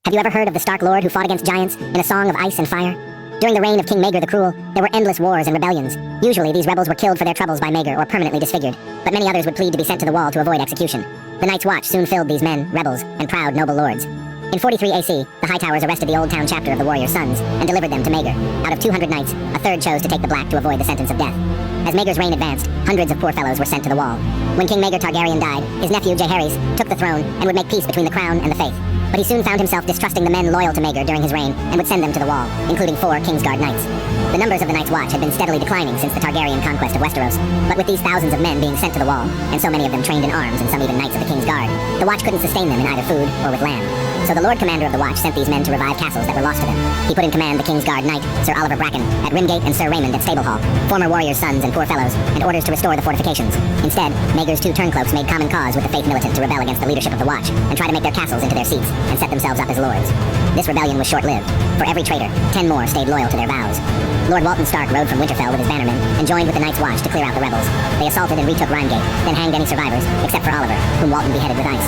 Have you ever heard of the Stark Lord who fought against giants in a song of ice and fire? During the reign of King Maegr the Cruel, there were endless wars and rebellions. Usually, these rebels were killed for their troubles by Maegr or permanently disfigured, but many others would plead to be sent to the wall to avoid execution. The Night's Watch soon filled these men, rebels, and proud noble lords. In 43 AC, the Hightowers arrested the Old Town chapter of the Warriors' Sons and delivered them to Maegr. Out of 200 knights, a third chose to take the black to avoid the sentence of death. As Maegr's reign advanced, hundreds of poor fellows were sent to the wall. When King Maegr Targaryen died, his nephew Jaehaerys took the throne and would make peace between the crown and the faith. But he soon found himself distrusting the men loyal to Maegr during his reign and would send them to the wall, including 4 Kingsguard knights. The numbers of the Night's Watch had been steadily declining since the Targaryen conquest of Westeros, but with these thousands of men being sent to the wall, and so many of them trained in arms and some even knights of the King's Guard, the Watch couldn't sustain them in either food or with land. So the Lord Commander of the Watch sent these men to revive castles that were lost to them. He put in command the King's Guard Knight, Sir Oliver Bracken, at Rimgate and Sir Raymond at Stablehall, former warriors' sons and poor fellows, and orders to restore the fortifications. Instead, Maegur's 2 turncloaks made common cause with the faith militant to rebel against the leadership of the Watch, and try to make their castles into their seats, and set themselves up as lords. This rebellion was short-lived. For every traitor, 10 more stayed loyal to their vows. Lord Walton Stark rode from Winterfell with his bannermen, and joined with the Night's Watch to clear out the rebels. They assaulted and retook Rimegate, then hanged any survivors, except for Oliver, whom Walton beheaded with ice.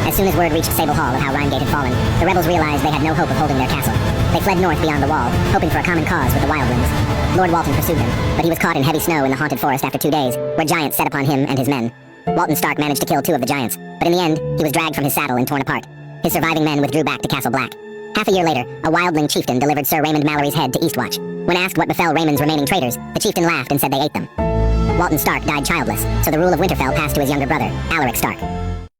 As soon as word reached Sable Hall of how Rimegate had fallen, the rebels realized they had no hope of holding their castle. They fled north beyond the wall, hoping for a common cause with the wildlings. Lord Walton pursued them, but he was caught in heavy snow in the haunted forest after 2 days, where giants set upon him and his men. Walton Stark managed to kill 2 of the giants, but in the end, he was dragged from his saddle and torn apart. His surviving men withdrew back to Castle Black. Half a year later, a wildling chieftain delivered Sir Raymond Mallory's head to Eastwatch. When asked what befell Raymond's remaining traitors, the chieftain laughed and said they ate them. Walton Stark died childless, so the rule of Winterfell passed to his younger brother, Alaric Stark.